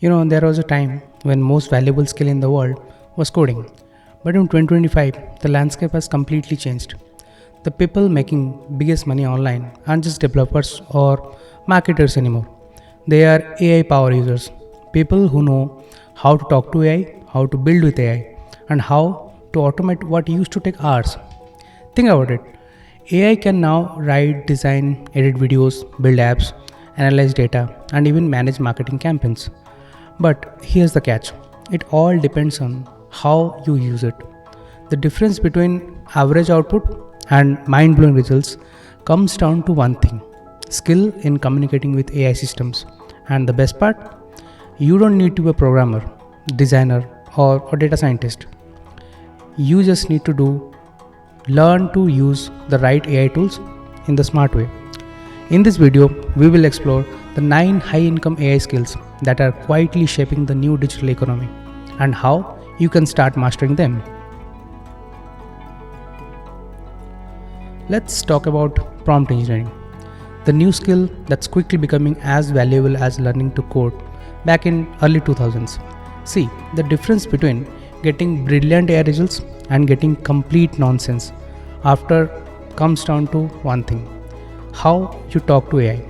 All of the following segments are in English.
There was a time when most valuable skill in the world was coding. But in 2025, the landscape has completely changed. The people making biggest money online aren't just developers or marketers anymore. They are AI power users. People who know how to talk to AI, how to build with AI, and how to automate what used to take hours. Think about it. AI can now write, design, edit videos, build apps, analyze data, and even manage marketing campaigns. But here's the catch, it all depends on how you use it. The difference between average output and mind blowing results comes down to one thing, skill in communicating with AI systems. And the best part, you don't need to be a programmer, designer, or data scientist. You just need to learn to use the right AI tools in the smart way. In this video, we will explore the 9 high income AI skills that are quietly shaping the new digital economy and how you can start mastering them. Let's talk about prompt engineering, the new skill that's quickly becoming as valuable as learning to code back in early 2000s. See, the difference between getting brilliant AI results and getting complete nonsense after comes down to one thing, how you talk to AI.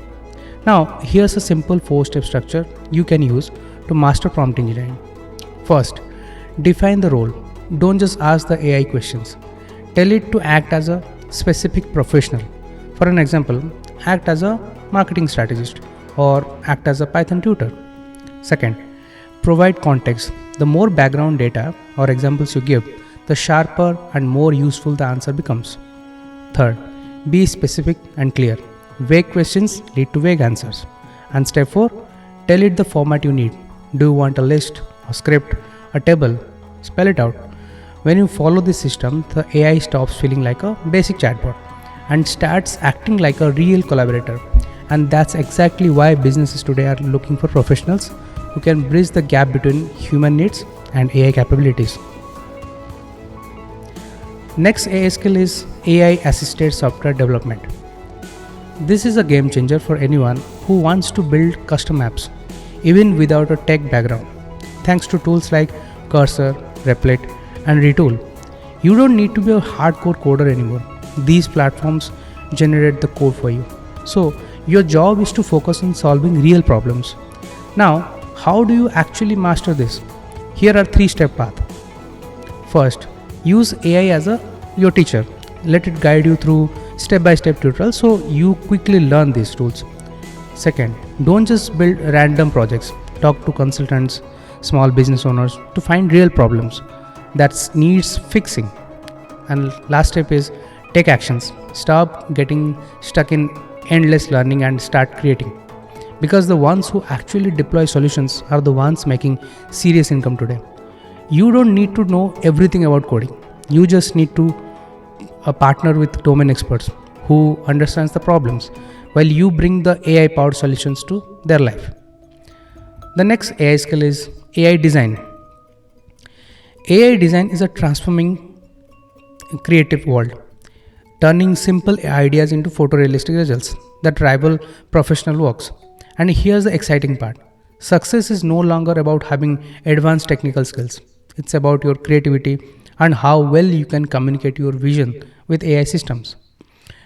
Now, here's a simple 4-step structure you can use to master prompt engineering. First, define the role. Don't just ask the AI questions. Tell it to act as a specific professional. For an example, act as a marketing strategist or act as a Python tutor. Second, provide context. The more background data or examples you give, the sharper and more useful the answer becomes. Third, be specific and clear. Vague questions lead to vague answers. And step 4, tell it the format you need. Do you want a list, a script, a table? Spell it out. When you follow this system, the AI stops feeling like a basic chatbot and starts acting like a real collaborator. And that's exactly why businesses today are looking for professionals who can bridge the gap between human needs and AI capabilities. Next AI skill is AI assisted software development. This is a game changer for anyone who wants to build custom apps, even without a tech background. Thanks to tools like Cursor, Replit, and Retool, you don't need to be a hardcore coder anymore. These platforms generate the code for you. So, your job is to focus on solving real problems. Now, how do you actually master this? Here are 3-step path. First, use AI as your teacher. Let it guide you through step-by-step tutorials so you quickly learn these tools. Second, don't just build random projects. Talk to consultants, small business owners to find real problems that needs fixing. And last step is take actions. Stop getting stuck in endless learning and start creating. Because the ones who actually deploy solutions are the ones making serious income today. You don't need to know everything about coding. You just need to partner with domain experts who understands the problems while you bring the AI powered solutions to their life. The next AI skill is AI design. AI design is a transforming creative world, turning simple ideas into photorealistic results that rival professional works. And here's the exciting part. Success is no longer about having advanced technical skills. It's about your creativity and how well you can communicate your vision with AI systems.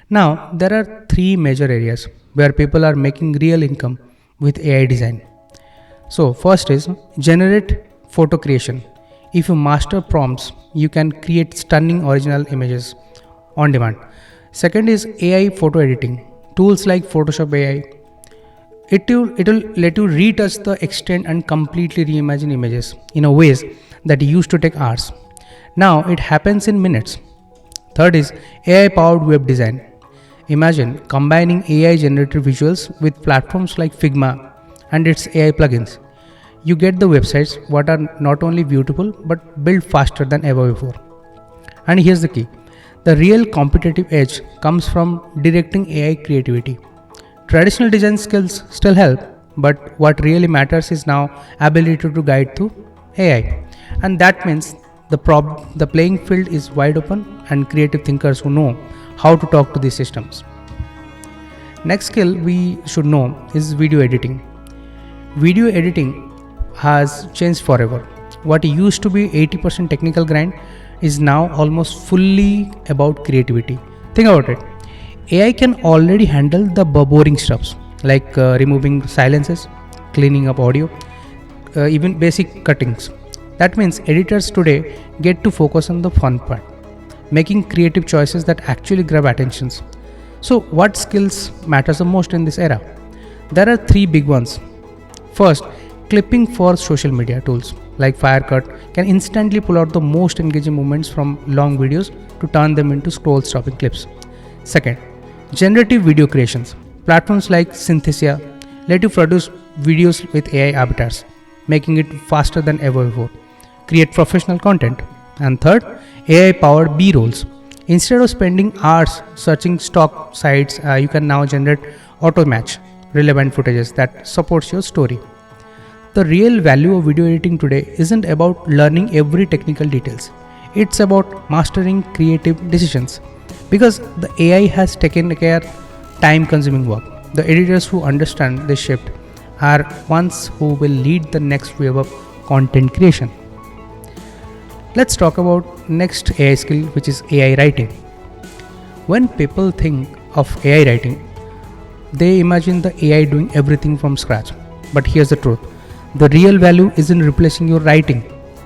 Now, there are 3 major areas where people are making real income with AI design. So, first is generate photo creation. If you master prompts, you can create stunning original images on demand. Second is AI photo editing. Tools like Photoshop AI, it'll let you retouch the extend and completely reimagine images in a ways that used to take hours. Now it happens in minutes. Third is AI powered web design. Imagine combining AI generated visuals with platforms like Figma and its AI plugins. You get the websites what are not only beautiful but built faster than ever before. And here's the key. The real competitive edge comes from directing AI creativity. Traditional design skills still help, but what really matters is now ability to guide through AI. And that means the playing field is wide open and creative thinkers who know how to talk to these systems. Next skill we should know is video editing. Video editing has changed forever. What used to be 80% technical grind is now almost fully about creativity. Think about it. AI can already handle the boring stuffs like removing silences, cleaning up audio, even basic cuttings. That means editors today get to focus on the fun part, making creative choices that actually grab attentions. So, what skills matters the most in this era? There are three big ones. First, clipping for social media tools like Firecut can instantly pull out the most engaging moments from long videos to turn them into scroll stopping clips. Second, generative video creations. Platforms like Synthesia let you produce videos with AI avatars, making it faster than ever before. Create professional content. And third, AI powered B rolls. Instead of spending hours searching stock sites, you can now generate auto match relevant footages that supports your story. The real value of video editing today isn't about learning every technical details. It's about mastering creative decisions. Because the AI has taken care time consuming work. The editors who understand this shift are ones who will lead the next wave of content creation. Let's talk about next AI skill, which is AI writing. When people think of AI writing, they imagine the AI doing everything from scratch. But here's the truth. The real value isn't replacing your writing.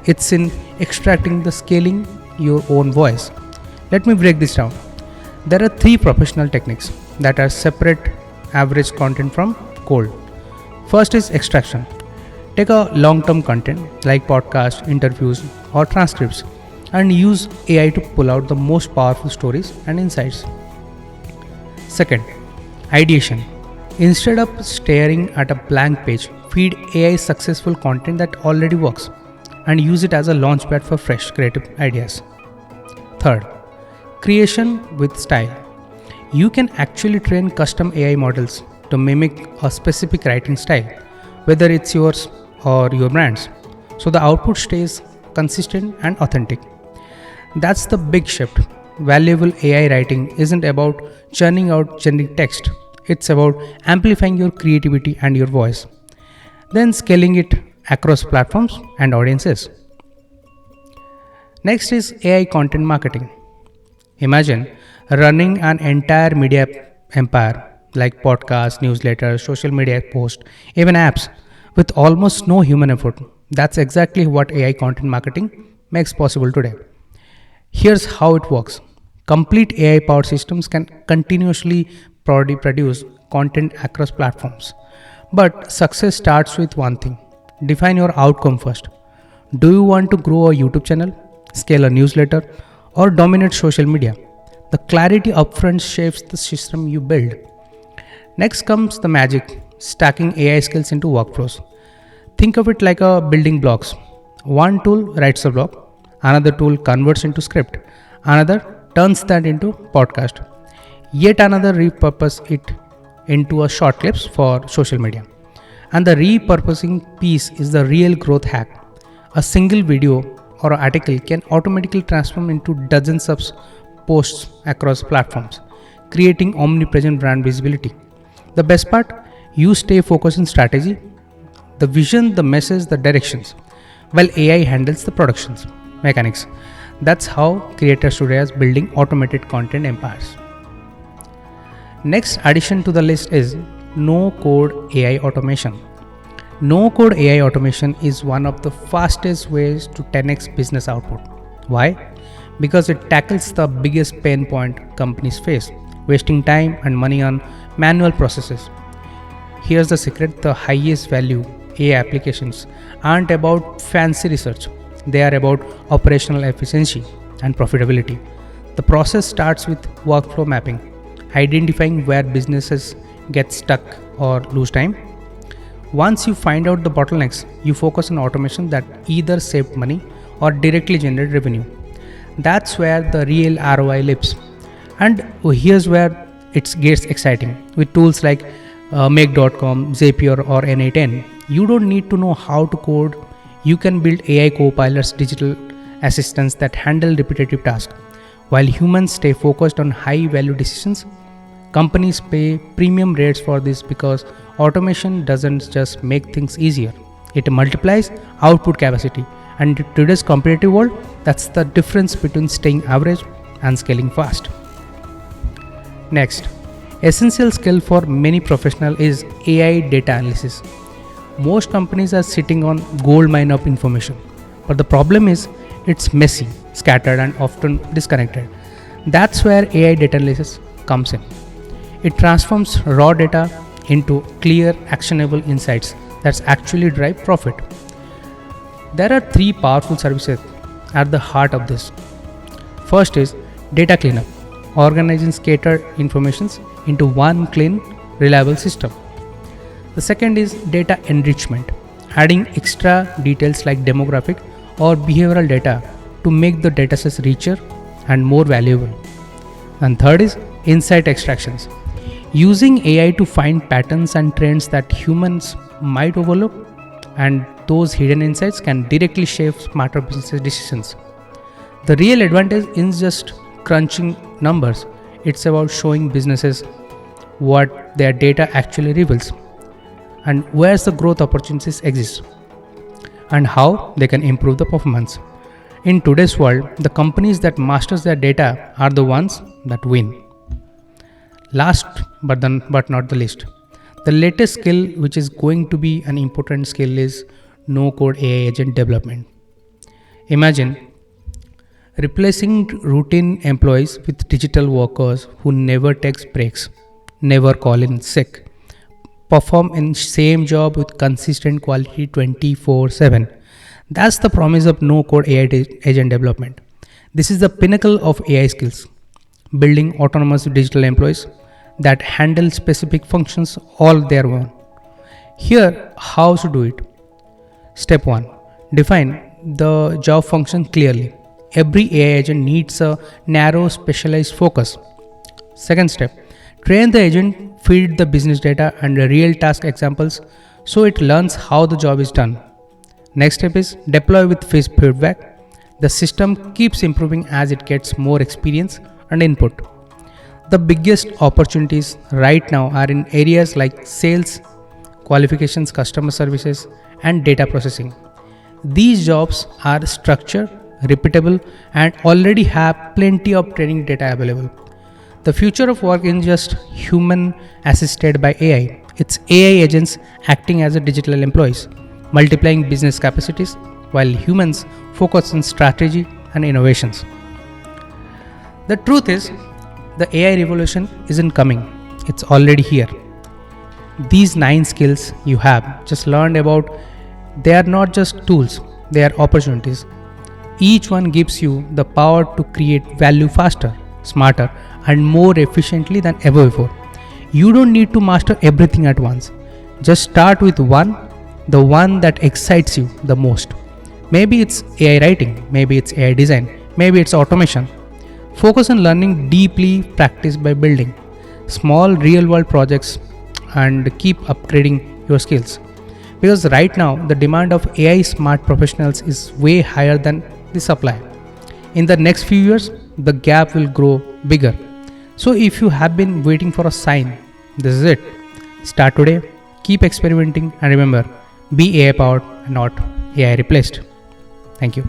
It's in extracting the scaling your own voice. Let me break this down. There are three professional techniques that are separate average content from cold. First is extraction. Take a long-term content like podcasts, interviews, or transcripts and use AI to pull out the most powerful stories and insights. Second, ideation. Instead of staring at a blank page, feed AI successful content that already works and use it as a launchpad for fresh creative ideas. Third, creation with style. You can actually train custom AI models to mimic a specific writing style, whether it's yours or your brand's, so the output stays consistent and authentic. That's the big shift. Valuable AI writing isn't about churning out generic text, it's about amplifying your creativity and your voice, then scaling it across platforms and audiences. Next is AI content marketing. Imagine running an entire media empire like podcasts, newsletters, social media posts, even apps with almost no human effort. That's exactly what AI content marketing makes possible today. Here's how it works. Complete AI powered systems can continuously produce content across platforms. But success starts with one thing. Define your outcome first. Do you want to grow a YouTube channel, scale a newsletter, or dominate social media? The clarity upfront shapes the system you build. Next comes the magic, stacking AI skills into workflows. Think of it like a building blocks. One tool writes a blog, another tool converts into script, another turns that into podcast, yet another repurpose it into a short clips for social media. And the repurposing piece is the real growth hack. A single video or article can automatically transform into dozens of posts across platforms, creating omnipresent brand visibility. The best part, you stay focused on strategy, the vision, the message, the directions, while AI handles the productions, mechanics. That's how creators today are building automated content empires. Next addition to the list is no code AI automation. No code AI automation is one of the fastest ways to 10x business output. Why? Because it tackles the biggest pain point companies face, wasting time and money on manual processes. Here's the secret, the highest value AI applications aren't about fancy research, they are about operational efficiency and profitability. The process starts with workflow mapping, identifying where businesses get stuck or lose time. Once you find out the bottlenecks, you focus on automation that either save money or directly generate revenue. That's where the real ROI lives. And here's where it gets exciting. With tools like Make.com, Zapier, or N8N, you don't need to know how to code. You can build AI co-pilots, digital assistants that handle repetitive tasks. While humans stay focused on high-value decisions, companies pay premium rates for this because automation doesn't just make things easier, It multiplies output capacity. And in today's competitive world, that's the difference between staying average and scaling fast. Next, essential skill for many professionals is AI data analysis. Most companies are sitting on gold mine of information, but the problem is it's messy, scattered, and often disconnected. That's where AI data analysis comes in. It transforms raw data into clear, actionable insights that actually drive profit. There are three powerful services at the heart of this. First is data cleanup, organizing scattered informations into one clean, reliable system. The second is data enrichment, adding extra details like demographic or behavioral data to make the datasets richer and more valuable. And third is insight extractions, using AI to find patterns and trends that humans might overlook, and those hidden insights can directly shape smarter business decisions. The real advantage isn't just crunching numbers, it's about showing businesses what their data actually reveals and where the growth opportunities exist and how they can improve the performance. In today's world, the companies that masters their data are the ones that win. Last but not the least, the latest skill which is going to be an important skill is no code AI agent development. Imagine replacing routine employees with digital workers who never take breaks, never call in sick, perform in same job with consistent quality 24/7. That's the promise of no code AI agent development. This is the pinnacle of AI skills, building autonomous digital employees that handle specific functions all their own. Here, how to do it. Step 1. Define the job function clearly. Every AI agent needs a narrow specialized focus. Second step. Train the agent, feed the business data and the real task examples so it learns how the job is done. Next step is deploy with feedback. The system keeps improving as it gets more experience and input. The biggest opportunities right now are in areas like sales, qualifications, customer services, and data processing. These jobs are structured, repeatable, and already have plenty of training data available. The future of work isn't just human assisted by AI. It's AI agents acting as a digital employees, multiplying business capacities while humans focus on strategy and innovations. The truth is, the AI revolution isn't coming, it's already here. These 9 skills you have just learned about, they are not just tools, they are opportunities. Each one gives you the power to create value faster, smarter, and more efficiently than ever before. You don't need to master everything at once. Just start with one, the one that excites you the most. Maybe it's AI writing, maybe it's AI design, maybe it's automation. Focus on learning deeply, practice by building small real world projects and keep upgrading your skills. Because right now the demand of AI smart professionals is way higher than the supply. In the next few years, the gap will grow bigger. So if you have been waiting for a sign, this is it. Start today, keep experimenting, and remember, be AI powered, not AI replaced. Thank you.